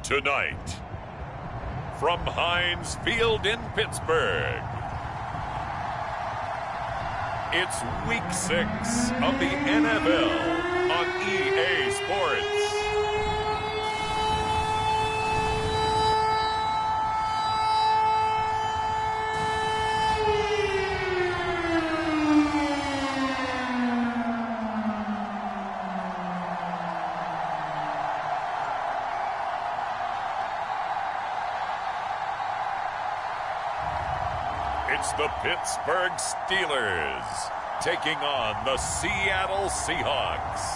Tonight, from Heinz Field in Pittsburgh, it's Week 6 of the NFL on EA Sports. It's the Pittsburgh Steelers taking on the Seattle Seahawks.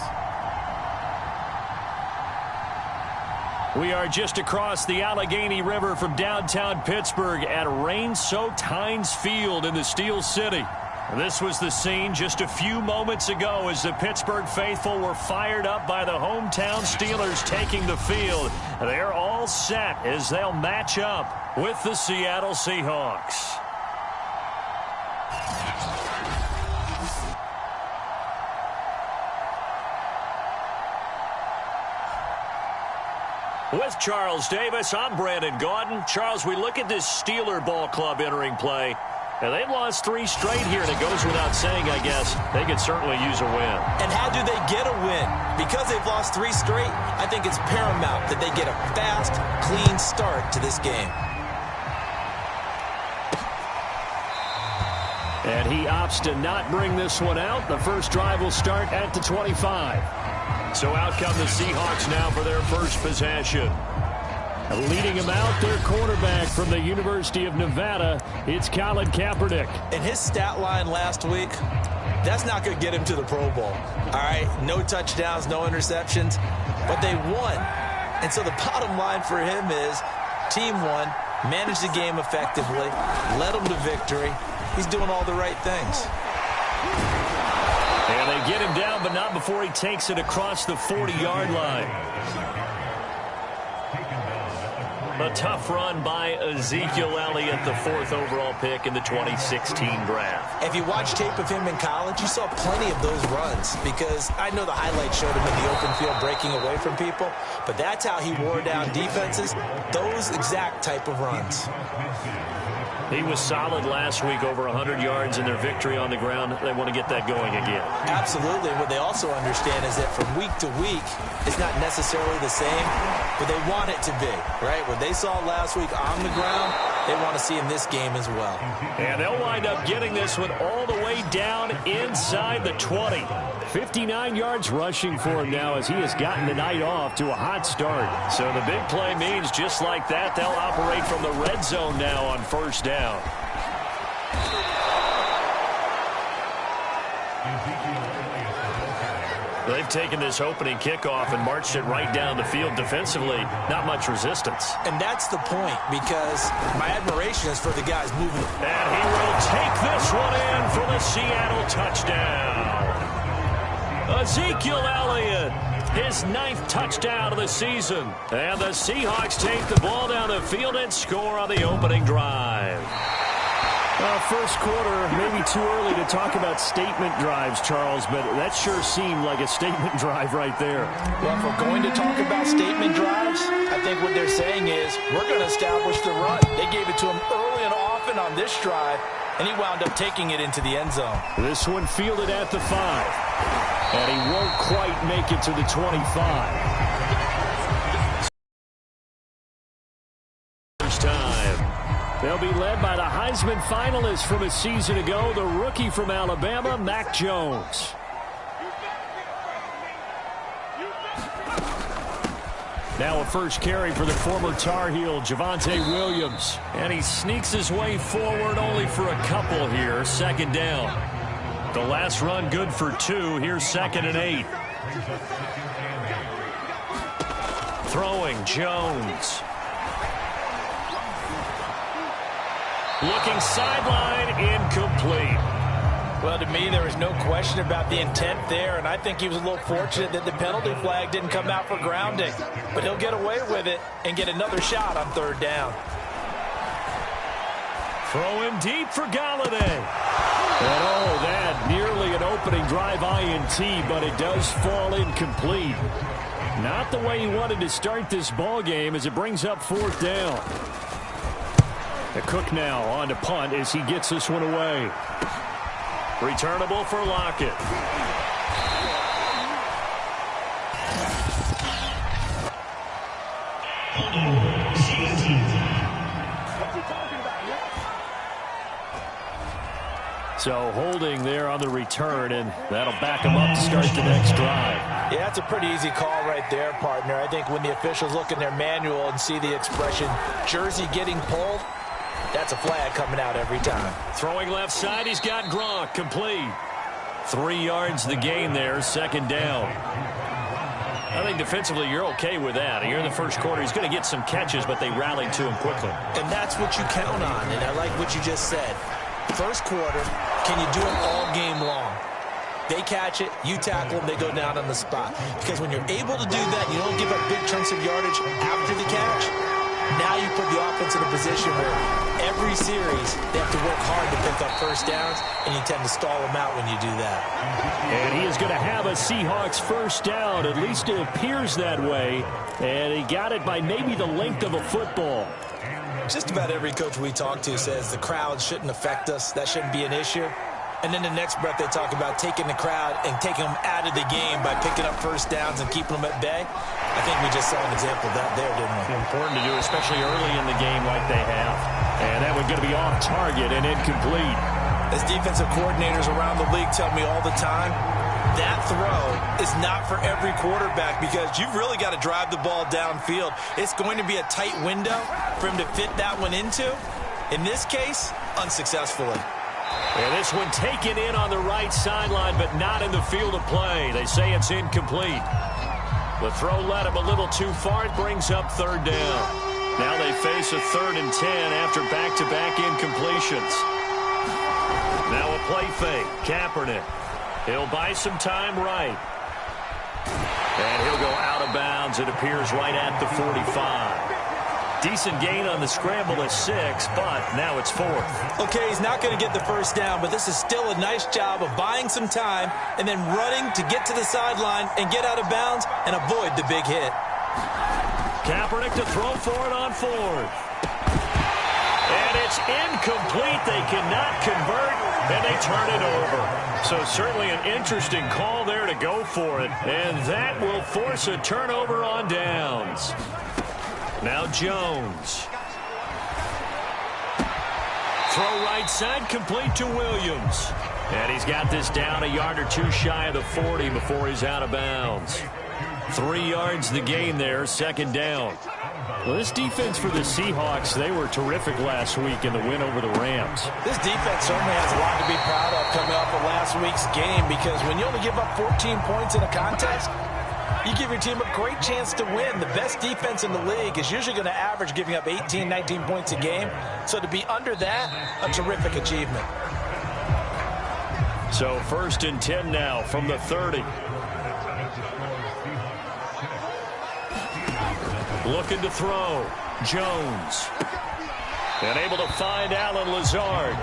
We are just across the Allegheny River from downtown Pittsburgh at rain-soaked Heinz Field in the Steel City. This was the scene just a few moments ago as the Pittsburgh faithful were fired up by the hometown Steelers taking the field. They're all set as they'll match up with the Seattle Seahawks. With Charles Davis, I'm Brandon Gaudin. Charles, we look at this Steeler ball club entering play, and they've lost 3 straight here, and it goes without saying, I guess, they could certainly use a win. And how do they get a win? Because they've lost 3 straight, I think it's paramount that they get a fast, clean start to this game. And he opts to not bring this one out. The first drive will start at the 25. So out come the Seahawks now for their first possession. Leading them out, their quarterback from the University of Nevada, it's Colin Kaepernick. And his stat line last week, that's not going to get him to the Pro Bowl. All right, no touchdowns, no interceptions, but they won. And so the bottom line for him is team won, managed the game effectively, led them to victory. He's doing all the right things. And they get him down, but not before he takes it across the 40-yard line. A tough run by Ezekiel Elliott, the 4th overall pick in the 2016 draft. If you watch tape of him in college, you saw plenty of those runs because I know the highlights showed him in the open field breaking away from people, but that's how he wore down defenses, those exact type of runs. He was solid last week, over 100 yards in their victory on the ground. They want to get that going again. Absolutely. What they also understand is that from week to week, it's not necessarily the same, but they want it to be, right? What they saw last week on the ground, they want to see in this game as well. And they'll wind up getting this one all the way down inside the 20. 59 yards rushing for him now as he has gotten the night off to a hot start. So the big play means just like that, they'll operate from the red zone now on first down. They've taken this opening kickoff and marched it right down the field defensively. Not much resistance. And that's the point, because my admiration is for the guys moving. And he will take this one in for the Seattle touchdown. Ezekiel Elliott, his 9th touchdown of the season. And the Seahawks take the ball down the field and score on the opening drive. First quarter, maybe too early to talk about statement drives, Charles, but that sure seemed like a statement drive right there. Well, if we're going to talk about statement drives, I think what they're saying is we're going to establish the run. They gave it to him early and often on this drive, and he wound up taking it into the end zone. This one fielded at the 5, and he won't quite make it to the 25. First time. They'll be led by the Heisman finalist from a season ago, the rookie from Alabama, Mac Jones. Now a first carry for the former Tar Heel, Javonte Williams. And he sneaks his way forward only for a couple here, 2nd down. The last run good for 2. Here's 2nd and 8. Throwing Jones. Looking sideline, incomplete. Well, to me, there was no question about the intent there, and I think he was a little fortunate that the penalty flag didn't come out for grounding. But he'll get away with it and get another shot on 3rd down. Throwing deep for Galladay. And oh, that nearly an opening drive INT, but it does fall incomplete. Not the way he wanted to start this ball game as it brings up 4th down. The Cook now on to punt as he gets this one away. Returnable for Lockett. So holding there on the return, and that'll back him up to start the next drive. Yeah, that's a pretty easy call right there, partner. I think when the officials look in their manual and see the expression, jersey getting pulled, that's a flag coming out every time. Throwing left side, he's got Gronk, complete. 3 yards the gain there, 2nd down. I think defensively you're okay with that. Here in the first quarter, he's going to get some catches, but they rallied to him quickly. And that's what you count on, and I like what you just said. First quarter, can you do it all game long? They catch it, you tackle them, they go down on the spot. Because when you're able to do that, you don't give up big chunks of yardage after the catch. Now you put the offense in a position where every series they have to work hard to pick up first downs, and you tend to stall them out when you do that. And he is going to have a Seahawks first down. At least it appears that way. And he got it by maybe the length of a football. Just about every coach we talk to says the crowd shouldn't affect us. That shouldn't be an issue. And then the next breath they talk about taking the crowd and taking them out of the game by picking up first downs and keeping them at bay. I think we just saw an example of that there, didn't we? Important to do, especially early in the game like they have. And that one's going to be off target and incomplete. As defensive coordinators around the league tell me all the time, that throw is not for every quarterback because you've really got to drive the ball downfield. It's going to be a tight window for him to fit that one into. In this case, unsuccessfully. And this one taken in on the right sideline, but not in the field of play. They say it's incomplete. The throw led him a little too far. It brings up 3rd down. Now they face a 3rd and 10 after back-to-back incompletions. Now a play fake. Kaepernick. He'll buy some time right. And he'll go out of bounds. It appears right at the 45. Decent gain on the scramble at 6, but now it's 4th. Okay, he's not going to get the first down, but this is still a nice job of buying some time and then running to get to the sideline and get out of bounds and avoid the big hit. Kaepernick to throw for it on 4th. And it's incomplete. They cannot convert, and they turn it over. So certainly an interesting call there to go for it, and that will force a turnover on downs. Now Jones. Throw right side, complete to Williams. And he's got this down a yard or 2 shy of the 40 before he's out of bounds. 3 yards the gain there, 2nd down. Well, this defense for the Seahawks, they were terrific last week in the win over the Rams. This defense certainly has a lot to be proud of coming off of last week's game because when you only give up 14 points in a contest, you give your team a great chance to win. The best defense in the league is usually going to average giving up 18, 19 points a game. So to be under that, a terrific achievement. So 1st and 10 now from the 30. Looking to throw. Jones. And able to find Allen Lazard.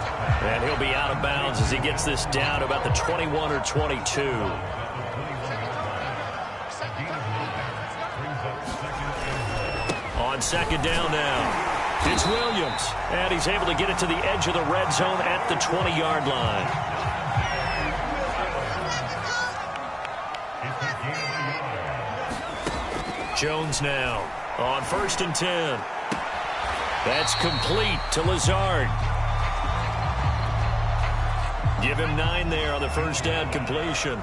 And he'll be out of bounds as he gets this down to about the 21 or 22. On 2nd down now, it's Williams. And he's able to get it to the edge of the red zone at the 20-yard line. Jones now on 1st and 10. That's complete to Lazard. Give him 9 there on the first down completion.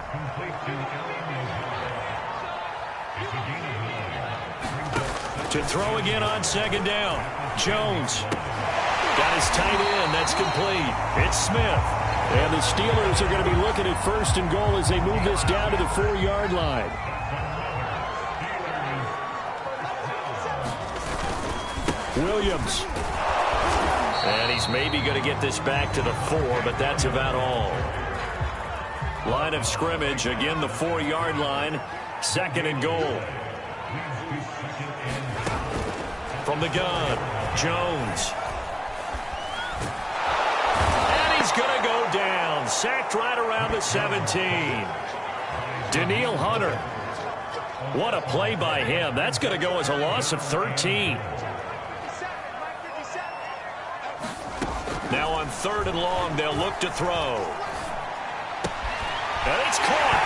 To throw again on 2nd down. Jones got his tight end. That's complete. It's Smith. And the Steelers are going to be looking at 1st and goal as they move this down to the 4-yard line. Williams. And he's maybe going to get this back to the 4, but that's about all. Line of scrimmage, again the 4-yard line. 2nd and goal. From the gun, Jones. And he's going to go down. Sacked right around the 17. Danielle Hunter. What a play by him. That's going to go as a loss of 13. Now on 3rd and long, they'll look to throw. And it's caught.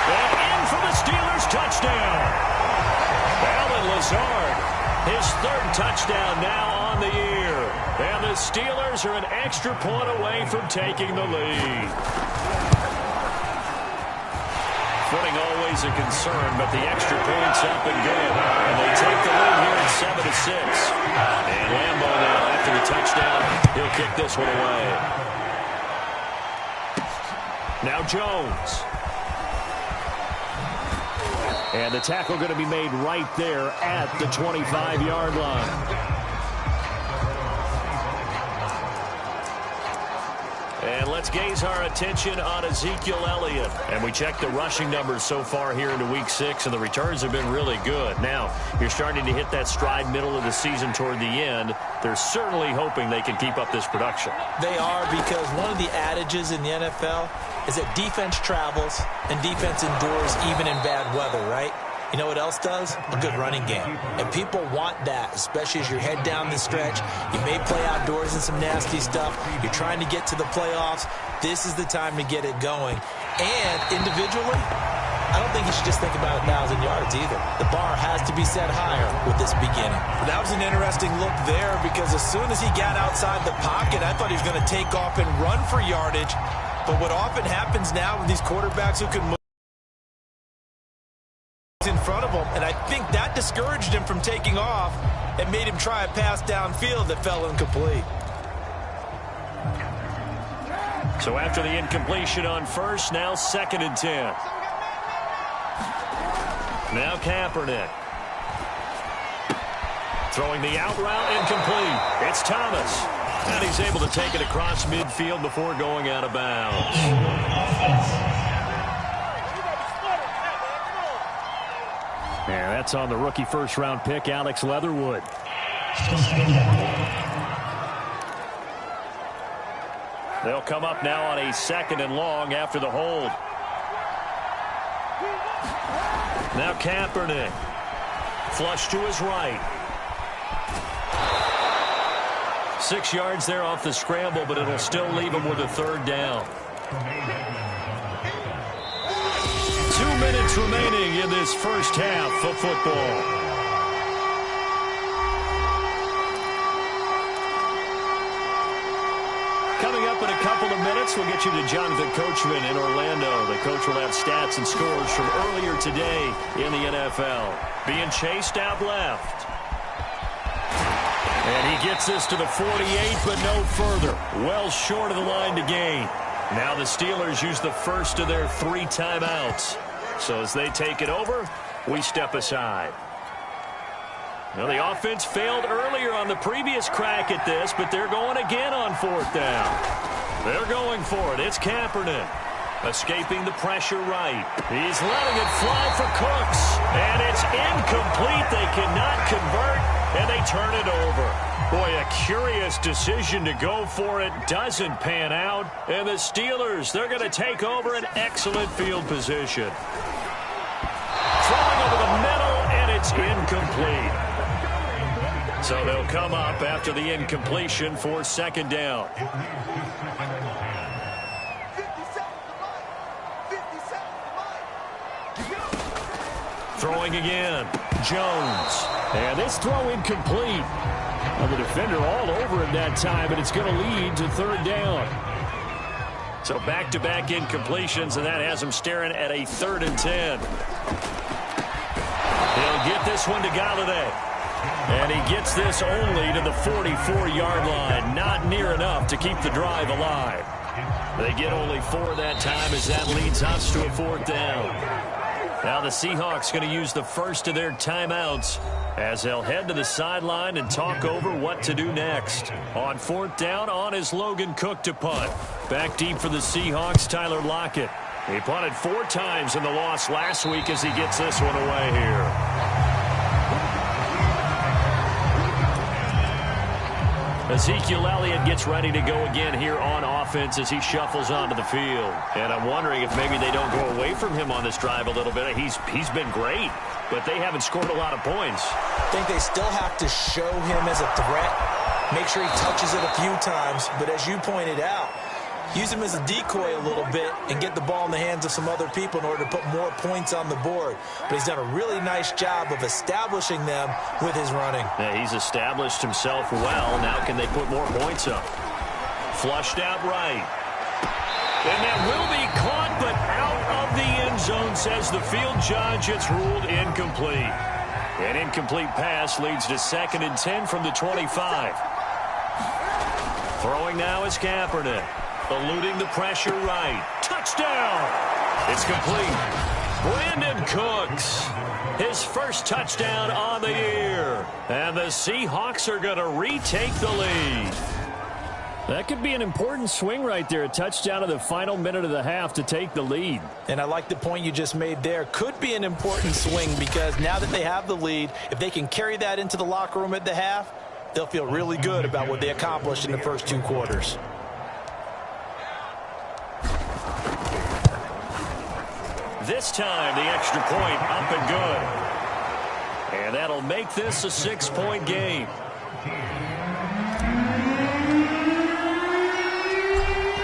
And in for the Steelers touchdown. Allen Lazard, his 3rd touchdown now on the year. And the Steelers are an extra point away from taking the lead. Footing always a concern, but the extra point's up and good. And they take the lead here at 7-6. And Lambo now, after the touchdown, he'll kick this one away. Now Jones. And the tackle going to be made right there at the 25-yard line. And let's gaze our attention on Ezekiel Elliott. And we check the rushing numbers so far here into Week 6, and the returns have been really good. Now, you're starting to hit that stride middle of the season toward the end. They're certainly hoping they can keep up this production. They are, because one of the adages in the NFL is that defense travels and defense endures even in bad weather, right? You know what else does? A good running game. And people want that, especially as you head down the stretch. You may play outdoors in some nasty stuff. You're trying to get to the playoffs. This is the time to get it going. And individually, I don't think you should just think about 1,000 yards either. The bar has to be set higher with this beginning. That was an interesting look there, because as soon as he got outside the pocket, I thought he was going to take off and run for yardage. But what often happens now with these quarterbacks who can move in front of him, and I think that discouraged him from taking off and made him try a pass downfield that fell incomplete. So after the incompletion on 1st, now 2nd and 10. Now Kaepernick. Throwing the out route, incomplete. It's Thomas. And he's able to take it across midfield before going out of bounds. And that's on the rookie 1st-round pick, Alex Leatherwood. They'll come up now on a 2nd and long after the hold. Now Kaepernick. Flush to his right. 6 yards there off the scramble, but it'll still leave him with a 3rd down. 2 minutes remaining in this first half of football. Coming up in a couple of minutes, we'll get you to Jonathan Coachman in Orlando. The coach will have stats and scores from earlier today in the NFL. Being chased out left. And he gets this to the 48, but no further. Well short of the line to gain. Now the Steelers use the first of their 3 timeouts. So as they take it over, we step aside. Well, the offense failed earlier on the previous crack at this, but they're going again on 4th down. They're going for it. It's Kaepernick. Escaping the pressure right. He's letting it fly for Cooks. And it's incomplete. They cannot convert, and they turn it over. Boy, a curious decision to go for it. Doesn't pan out. And the Steelers, they're going to take over an excellent field position. Throwing over the middle, and it's incomplete. So they'll come up after the incompletion for 2nd down. Throwing again. Jones. And this throw incomplete. Well, the defender all over him that time, and it's going to lead to 3rd down. So back-to-back incompletions, and that has him staring at a 3rd and 10. He'll get this one to Galladay. And he gets this only to the 44-yard line. Not near enough to keep the drive alive. They get only 4 that time as that leads us to a 4th down. Now the Seahawks going to use the first of their timeouts as they'll head to the sideline and talk over what to do next. On 4th down, on is Logan Cook to punt. Back deep for the Seahawks, Tyler Lockett. He punted 4 times in the loss last week as he gets this one away here. Ezekiel Elliott gets ready to go again here on offense as he shuffles onto the field. And I'm wondering if maybe they don't go away from him on this drive a little bit. He's been great, but they haven't scored a lot of points. I think they still have to show him as a threat, make sure he touches it a few times. But as you pointed out, use him as a decoy a little bit and get the ball in the hands of some other people in order to put more points on the board. But he's done a really nice job of establishing them with his running. Yeah, he's established himself well. Now can they put more points up? Flushed out right. And that will be caught, but out of the end zone, says the field judge. It's ruled incomplete. An incomplete pass leads to 2nd and 10 from the 25. Throwing now is Kaepernick. Eluding the pressure right. Touchdown! It's complete. Brandon Cooks. His first touchdown on the year. And the Seahawks are going to retake the lead. That could be an important swing right there. A touchdown in the final minute of the half to take the lead. And I like the point you just made there. Could be an important swing because now that they have the lead, if they can carry that into the locker room at the half, they'll feel really good about what they accomplished in the first 2 quarters. This time, the extra point up and good. And that'll make this a 6-point game.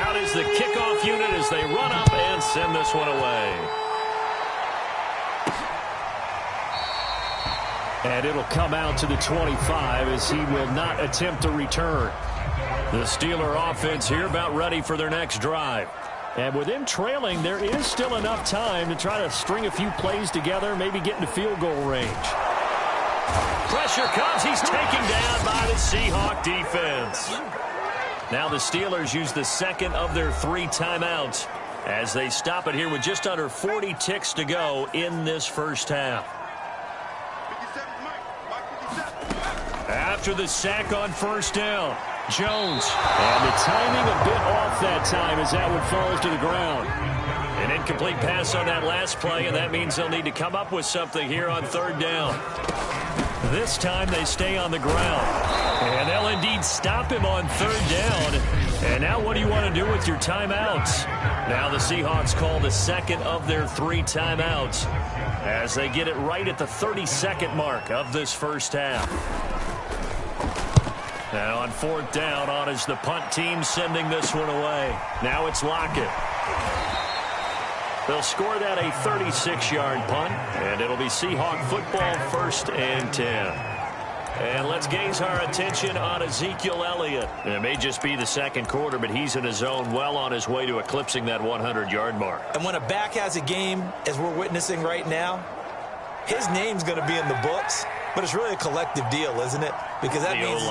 Out is the kickoff unit as they run up and send this one away. And it'll come out to the 25 as he will not attempt to return. The Steeler offense here about ready for their next drive. And with them trailing, there is still enough time to try to string a few plays together, maybe get into field goal range. Pressure comes. He's taken down by the Seahawk defense. Now the Steelers use the 2nd of their 3 timeouts as they stop it here with just under 40 ticks to go in this first half. After the sack on first down, Jones. And the timing a bit off that time as that one falls to the ground. An incomplete pass on that last play, and that means they'll need to come up with something here on 3rd down. This time they stay on the ground. And they'll indeed stop him on 3rd down. And now what do you want to do with your timeouts? Now the Seahawks call the 2nd of their 3 timeouts as they get it right at the 32nd mark of this first half. Now on 4th down, on is the punt team sending this one away. Now it's Lockett. They'll score that a 36-yard punt, and it'll be Seahawk football 1st and 10. And let's gaze our attention on Ezekiel Elliott. It may just be the 2nd quarter, but he's in his zone well on his way to eclipsing that 100-yard mark. And when a back has a game, as we're witnessing right now, his name's going to be in the books. But it's really a collective deal, isn't it? Because that means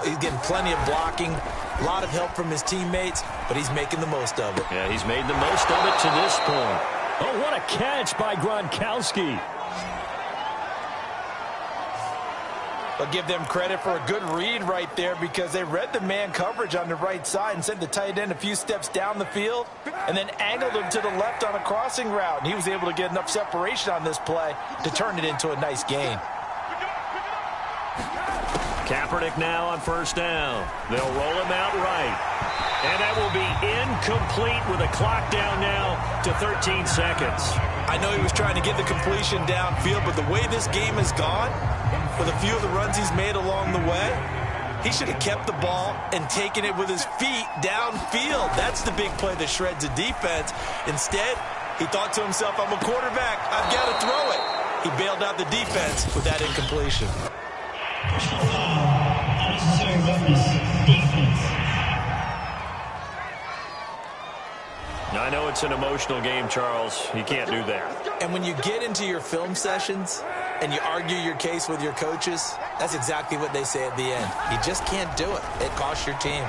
he's getting plenty of blocking, a lot of help from his teammates, but he's making the most of it. Yeah, he's made the most of it to this point. Oh, what a catch by Gronkowski. I'll give them credit for a good read right there because they read the man coverage on the right side and sent the tight end a few steps down the field and then angled him to the left on a crossing route. And he was able to get enough separation on this play to turn it into a nice gain. Kaepernick now on 1st down. They'll roll him out right. And that will be incomplete with a clock down now to 13 seconds. I know he was trying to get the completion downfield, but the way this game has gone, with a few of the runs he's made along the way, he should have kept the ball and taken it with his feet downfield. That's the big play that shreds the defense. Instead, he thought to himself, I'm a quarterback. I've got to throw it. He bailed out the defense with that incompletion. I know it's an emotional game, Charles. You can't do that. And when you get into your film sessions and you argue your case with your coaches, that's exactly what they say at the end. You just can't do it. It costs your team.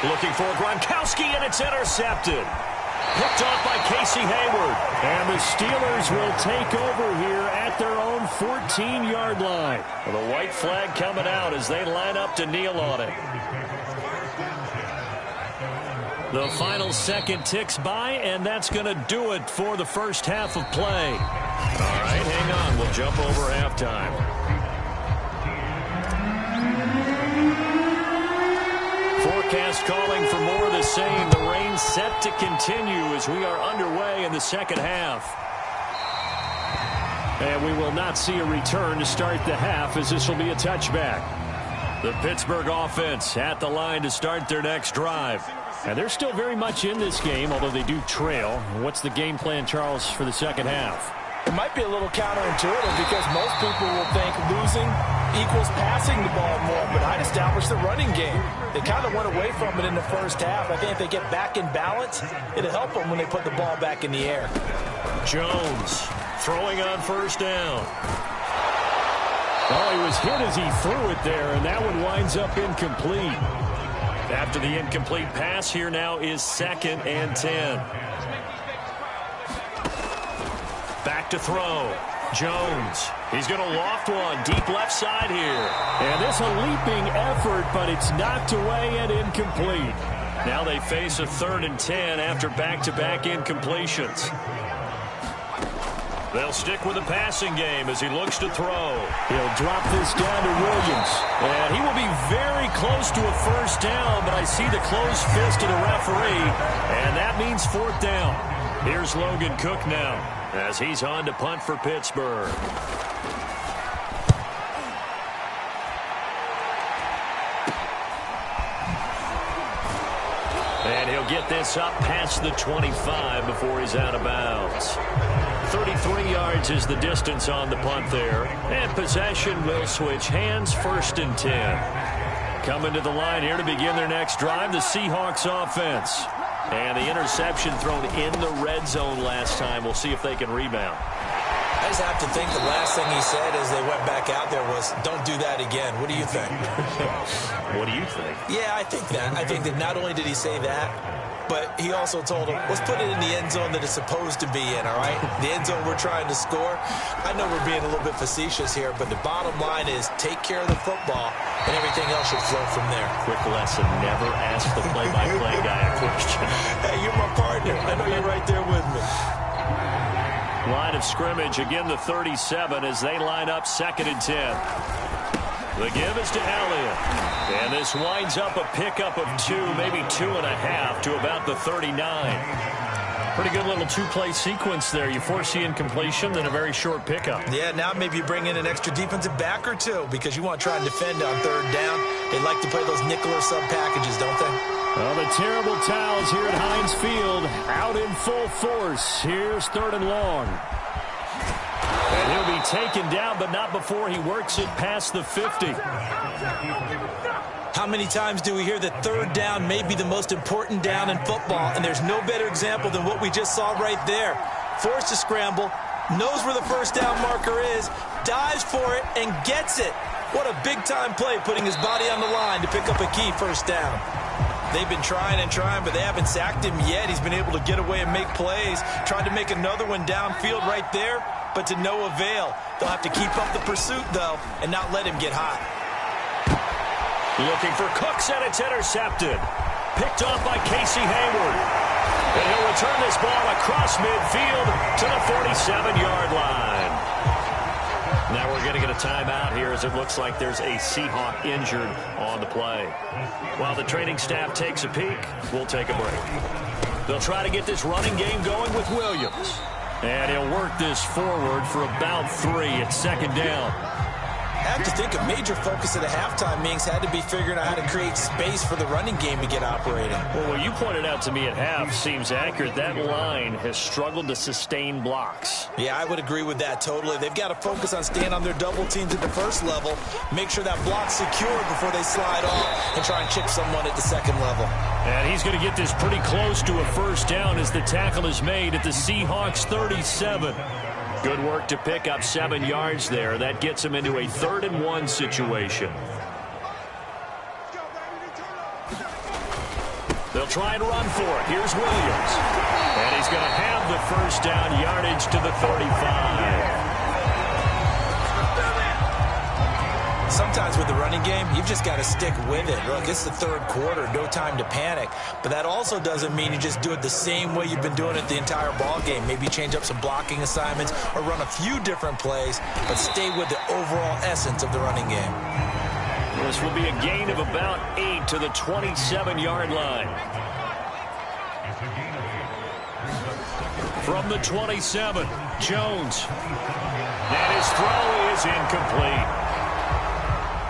Looking for Gronkowski, and it's intercepted. Picked off by Casey Hayward. And the Steelers will take over here at their own 14-yard line. Well, the white flag coming out as they line up to kneel on it. The final second ticks by, and that's going to do it for the first half of play. All right, hang on. We'll jump over halftime. Forecast calling for more of the same. The rain set to continue as we are underway in the second half. And we will not see a return to start the half, as this will be a touchback. The Pittsburgh offense at the line to start their next drive. And they're still very much in this game, although they do trail. What's the game plan, Charles, for the second half? It might be a little counterintuitive because most people will think losing equals passing the ball more, but I'd establish the running game. They kind of went away from it in the first half. I think if they get back in balance, it'll help them when they put the ball back in the air. Jones throwing on first down. Oh, he was hit as he threw it there, and that one winds up incomplete. After the incomplete pass, here now is 2nd and 10. Back to throw. Jones. He's going to loft one deep left side here. And this a leaping effort, but it's knocked away and incomplete. Now they face a 3rd and 10 after back-to-back incompletions. They'll stick with the passing game as he looks to throw. He'll drop this down to Williams. And he will be very close to a first down, but I see the closed fist of the referee, and that means 4th down. Here's Logan Cook now as he's on to punt for Pittsburgh. And he'll get this up past the 25 before he's out of bounds. 33 yards is the distance on the punt there. And possession will switch hands, 1st and 10. Coming to the line here to begin their next drive, the Seahawks offense. And the interception thrown in the red zone last time. We'll see if they can rebound. I just have to think the last thing he said as they went back out there was, don't do that again. What do you think? What do you think? Yeah, I think that. I think that not only did he say that, but he also told him, let's put it in the end zone that it's supposed to be in, all right? The end zone we're trying to score. I know we're being a little bit facetious here, but the bottom line is take care of the football, and everything else should flow from there. Quick lesson, never ask the play-by-play guy a question. Hey, you're my partner. I know you're right there with me. Line of scrimmage, again the 37 as they line up 2nd and 10. The give is to Elliott. And this winds up a pickup of 2, maybe 2.5 to about the 39. Pretty good little 2-play sequence there. You force the incompletion, then a very short pickup. Yeah, now maybe you bring in an extra defensive back or 2 because you want to try and defend on 3rd down. They like to play those nickel or sub packages, don't they? Well, the terrible towels here at Heinz Field out in full force. Here's 3rd and long. And he'll be taken down, but not before he works it past the 50. How many times do we hear that 3rd down may be the most important down in football, and there's no better example than what we just saw right there. Forced to scramble, knows where the first down marker is, dives for it, and gets it. What a big-time play, putting his body on the line to pick up a key first down. They've been trying and trying, but they haven't sacked him yet. He's been able to get away and make plays. Tried to make another one downfield right there, but to no avail. They'll have to keep up the pursuit, though, and not let him get hot. Looking for Cooks, and it's intercepted. Picked off by Casey Hayward. And he'll return this ball across midfield to the 47-yard line. Now we're going to get a timeout here as it looks like there's a Seahawk injured on the play. While the training staff takes a peek, we'll take a break. They'll try to get this running game going with Williams. And he'll work this forward for about 3 at 2nd down. I have to think a major focus at a halftime meetings had to be figuring out how to create space for the running game to get operating. Well, what you pointed out to me at half seems accurate. That line has struggled to sustain blocks. Yeah, I would agree with that totally. They've got to focus on staying on their double teams at the first level, make sure that block's secure before they slide off and try and chip someone at the 2nd level. And he's going to get this pretty close to a first down as the tackle is made at the Seahawks 37. Good work to pick up 7 yards there. That gets him into a 3rd and 1 situation. They'll try and run for it. Here's Williams. And he's going to have the first down, yardage to the 35. Sometimes with the running game, you've just got to stick with it. Look, it's the 3rd quarter, no time to panic. But that also doesn't mean you just do it the same way you've been doing it the entire ball game. Maybe change up some blocking assignments or run a few different plays, but stay with the overall essence of the running game. This will be a gain of about 8 to the 27-yard line. From the 27, Jones. And his throw is incomplete.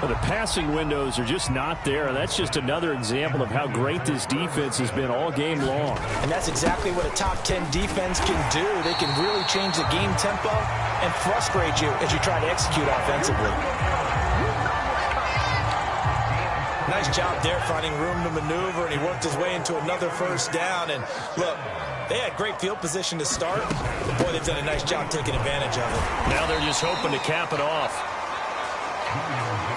Well, the passing windows are just not there. That's just another example of how great this defense has been all game long. And that's exactly what a top 10 defense can do. They can really change the game tempo and frustrate you as you try to execute offensively. Nice job there finding room to maneuver, and he worked his way into another first down. And look, they had great field position to start, but boy, they've done a nice job taking advantage of it. Now they're just hoping to cap it off.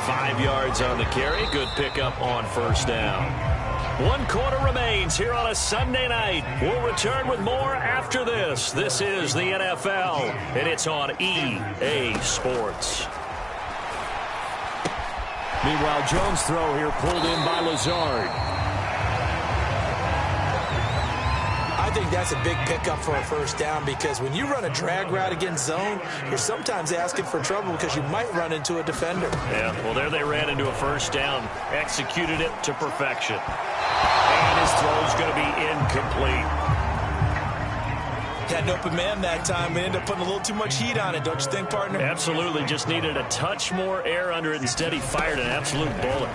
5 yards on the carry. Good pickup on first down. 1 quarter remains here on a Sunday night. We'll return with more after this. This is the NFL, and it's on EA Sports. Meanwhile, Jones' throw here pulled in by Lazard. I think that's a big pickup for a first down, because when you run a drag route against zone, you're sometimes asking for trouble because you might run into a defender. Yeah, well, there they ran into a first down, executed it to perfection. And his throw's going to be incomplete. Had an open man that time. We ended up putting a little too much heat on it, don't you think, partner? Absolutely. Just needed a touch more air under it. Instead, he fired an absolute bullet.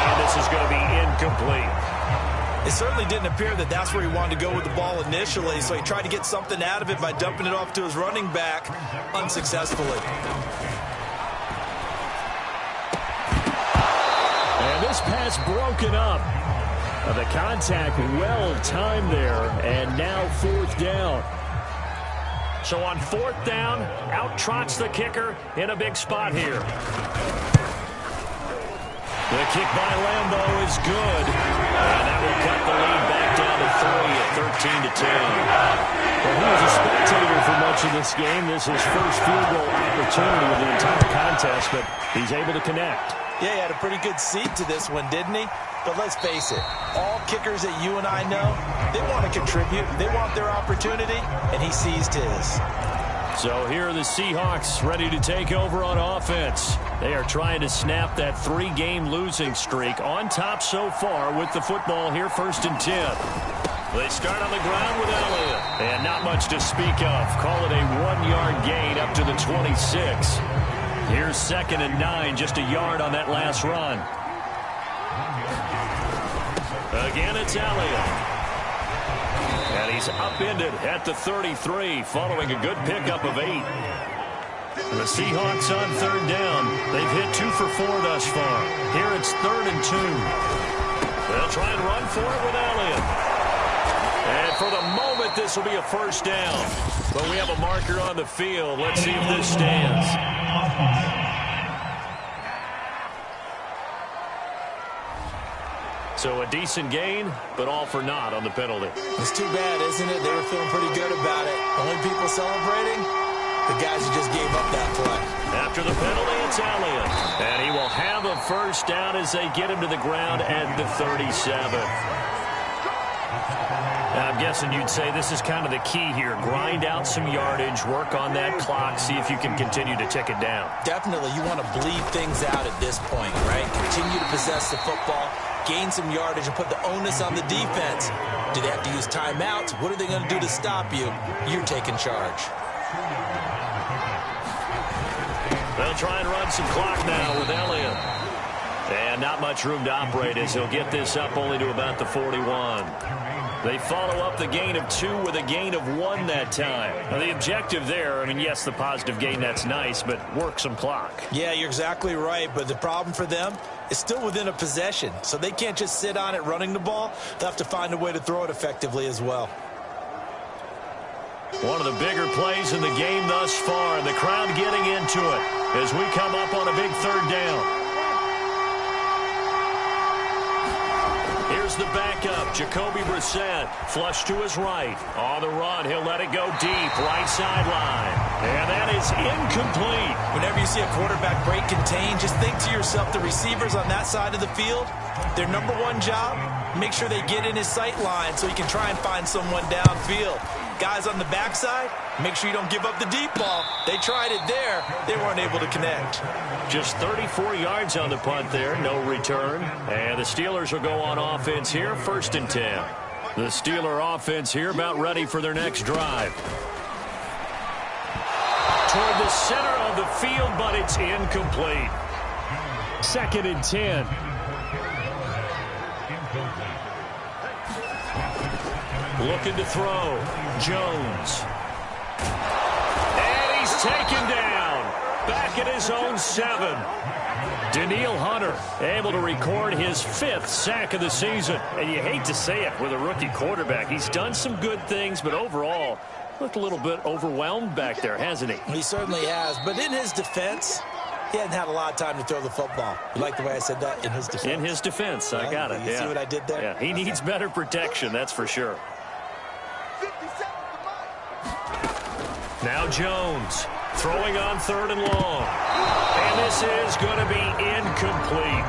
And this is going to be incomplete. It certainly didn't appear that that's where he wanted to go with the ball initially, so he tried to get something out of it by dumping it off to his running back unsuccessfully. And this pass broken up. The contact well timed there, and now 4th down. So on 4th down, out trots the kicker in a big spot here. The kick by Lambeau is good. And that will cut the lead back down to 3 at 13-10. Well, he was a spectator for much of this game. This is his first field goal opportunity of the entire contest, but he's able to connect. Yeah, he had a pretty good seat to this one, didn't he? But let's face it, all kickers that you and I know, they want to contribute. They want their opportunity, and he seized his. So here are the Seahawks ready to take over on offense. They are trying to snap that 3-game losing streak, on top so far with the football here, 1st and 10. They start on the ground with Elliott. And not much to speak of. Call it a 1-yard gain up to the 26. Here's 2nd and 9, just a yard on that last run. Again, it's Elliott. And he's upended at the 33, following a good pickup of 8. And the Seahawks on 3rd down. They've hit 2 for 4 thus far. Here it's 3rd and 2. They'll try and run for it with Elliott. And for the moment, this will be a first down. But we have a marker on the field. Let's see if this stands. So a decent gain, but all for naught on the penalty. It's too bad, isn't it? They were feeling pretty good about it. Only people celebrating, the guys who just gave up that play. After the penalty, it's Elliott. And he will have a first down as they get him to the ground at the 37. Now, I'm guessing you'd say this is kind of the key here. Grind out some yardage, work on that clock, see if you can continue to tick it down. Definitely, you want to bleed things out at this point, right? Continue to possess the football, gain some yardage, and put the onus on the defense. Do they have to use timeouts? What are they going to do to stop you? You're taking charge. They'll try and run some clock now with Elliott. And not much room to operate as he'll get this up only to about the 41. They follow up the gain of 2 with a gain of 1 that time. Now, the objective there, I mean, yes, the positive gain, that's nice, but work some clock. Yeah, you're exactly right, but the problem for them is still within a possession, so they can't just sit on it running the ball. They'll have to find a way to throw it effectively as well. One of the bigger plays in the game thus far, and the crowd getting into it as we come up on a big 3rd down. Here's the backup, Jacoby Brissett, flush to his right. On the run, he'll let it go deep, right sideline. And that is incomplete. Whenever you see a quarterback break contain, just think to yourself, the receivers on that side of the field, their number 1 job, make sure they get in his sight line so he can try and find someone downfield. Guys on the backside, make sure you don't give up the deep ball. They tried it there. They weren't able to connect. Just 34 yards on the punt there. No return. And the Steelers will go on offense here. 1st and 10. The Steeler offense here about ready for their next drive. Toward the center of the field, but it's incomplete. 2nd and 10. Looking to throw. Jones. And he's taken down. Back at his own 7. Danielle Hunter able to record his 5th sack of the season. And you hate to say it with a rookie quarterback. He's done some good things, but overall looked a little bit overwhelmed back there, hasn't he? He certainly has. But in his defense, he hadn't had a lot of time to throw the football. You like the way I said that? In his defense. In his defense. I got it. You see what I did there? Yeah, he needs better protection, that's for sure. Now Jones throwing on 3rd and long. And this is going to be incomplete.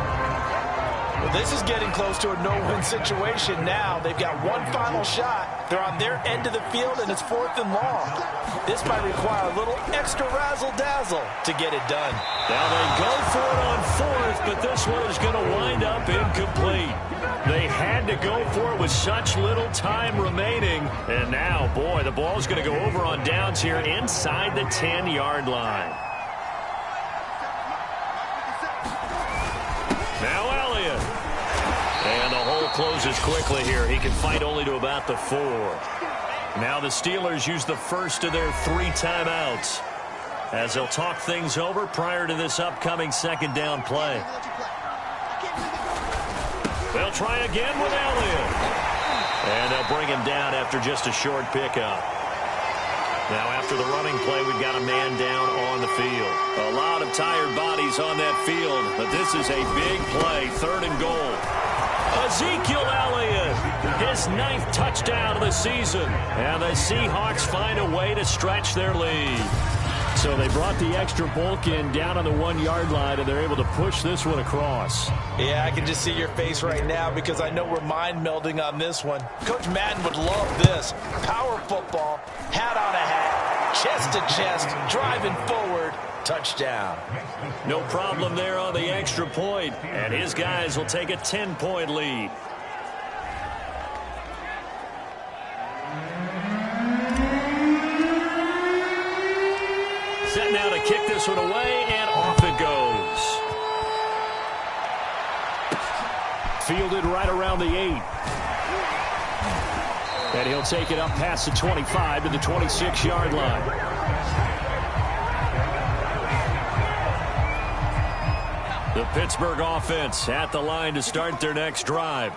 Well, this is getting close to a no-win situation now. They've got one final shot. They're on their end of the field, and it's 4th and long. This might require a little extra razzle-dazzle to get it done. Now they go for it on 4th, but this one is going to wind up incomplete. They had to go for it with such little time remaining. And now, boy, the ball's going to go over on downs here inside the 10-yard line. Now Elliott. And the hole closes quickly here. He can fight only to about the 4. Now the Steelers use the first of their 3 timeouts as they'll talk things over prior to this upcoming 2nd down play. They'll try again with Elliott. And they'll bring him down after just a short pickup. Now after the running play, we've got a man down on the field. A lot of tired bodies on that field, but this is a big play, 3rd and goal. Ezekiel Elliott, his 9th touchdown of the season. And the Seahawks find a way to stretch their lead. So they brought the extra bulk in down on the 1-yard line, and they're able to push this one across. Yeah, I can just see your face right now because I know we're mind-melding on this one. Coach Madden would love this. Power football, hat on a hat, chest to chest, driving forward, touchdown. No problem there on the extra point, and his guys will take a 10-point lead. Set now to kick this one away, and off it goes. Fielded right around the 8. And he'll take it up past the 25 to the 26-yard line. The Pittsburgh offense at the line to start their next drive.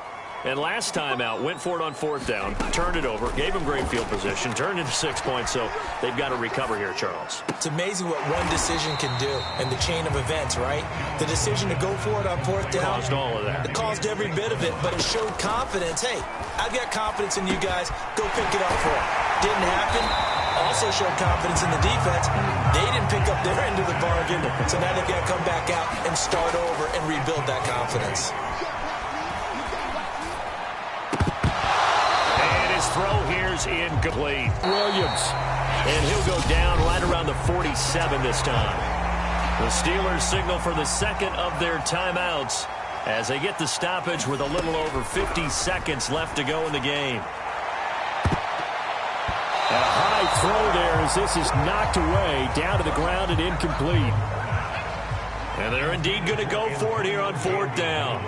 And last time out, went for it on 4th down, turned it over, gave them great field position, turned into 6 points, so they've got to recover here, Charles. It's amazing what one decision can do in the chain of events, right? The decision to go for it on 4th down. Caused all of that. It caused every bit of it, but it showed confidence. Hey, I've got confidence in you guys. Go pick it up for it. Didn't happen. Also showed confidence in the defense. They didn't pick up their end of the bargain, so now they've got to come back out and start over and rebuild that confidence. Throw here's incomplete. Williams. And he'll go down right around the 47 this time. The Steelers signal for the 2nd of their timeouts as they get the stoppage with a little over 50 seconds left to go in the game. And a high throw there as this is knocked away down to the ground and incomplete. And they're indeed going to go for it here on 4th down.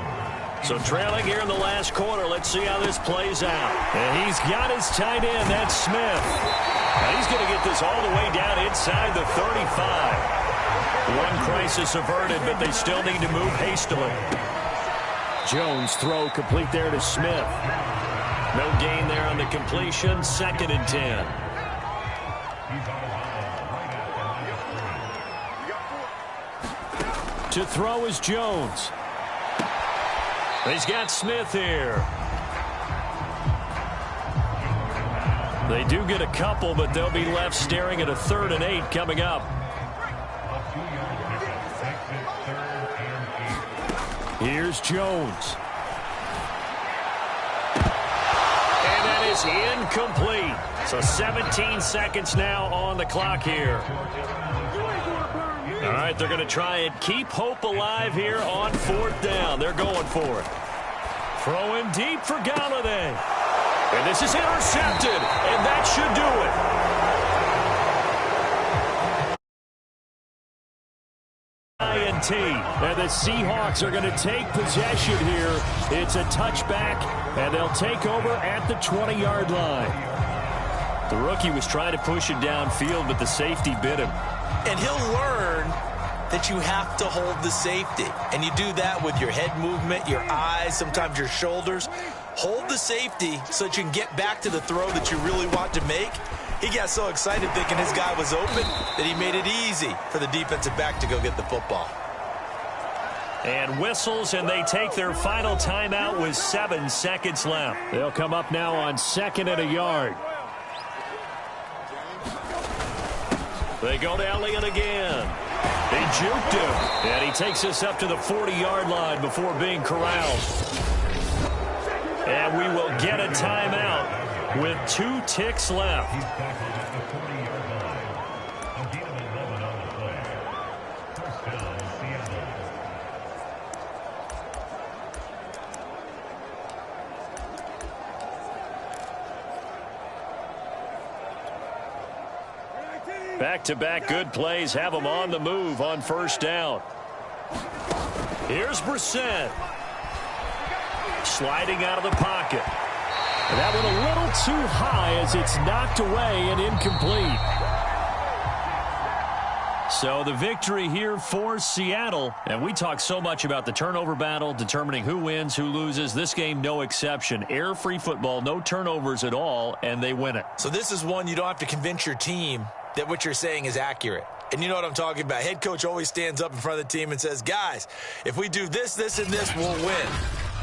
So trailing here in the last quarter. Let's see how this plays out. And he's got his tight end. That's Smith. And he's going to get this all the way down inside the 35. One crisis averted, but they still need to move hastily. Jones throw complete there to Smith. No gain there on the completion. 2nd and 10. To throw is Jones. He's got Smith here. They do get a couple, but they'll be left staring at a 3rd and 8 coming up. Here's Jones. And that is incomplete. So 17 seconds now on the clock here. All right, they're going to try and keep hope alive here on 4th down. They're going for it. Throwing deep for Galladay. And this is intercepted, and that should do it. INT. And the Seahawks are going to take possession here. It's a touchback, and they'll take over at the 20-yard line. The rookie was trying to push it downfield, but the safety bit him. And he'll learn that you have to hold the safety. And you do that with your head movement, your eyes, sometimes your shoulders. Hold the safety so that you can get back to the throw that you really want to make. He got so excited thinking his guy was open that he made it easy for the defensive back to go get the football. And whistles, and they take their final timeout with 7 seconds left. They'll come up now on 2nd and a yard. They go to Elliott again. They juked him, and he takes us up to the 40-yard line before being corralled. And we will get a timeout with 2 ticks left. Back-to-back good plays have them on the move on 1st down. Here's Brissett. Sliding out of the pocket. And that one a little too high as it's knocked away and incomplete. So the victory here for Seattle. And we talk so much about the turnover battle, determining who wins, who loses. This game, no exception. Air-free football, no turnovers at all, and they win it. So this is one you don't have to convince your team that what you're saying is accurate. And you know what I'm talking about. Head coach always stands up in front of the team and says, guys, if we do this, this, and this, we'll win.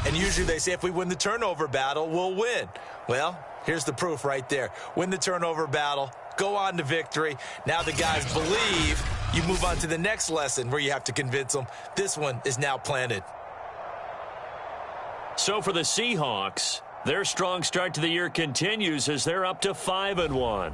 And usually they say if we win the turnover battle, we'll win. Well, here's the proof right there. Win the turnover battle, go on to victory. Now the guys believe. You move on to the next lesson where you have to convince them. This one is now planted. So for the Seahawks, their strong start to the year continues as they're up to 5-1.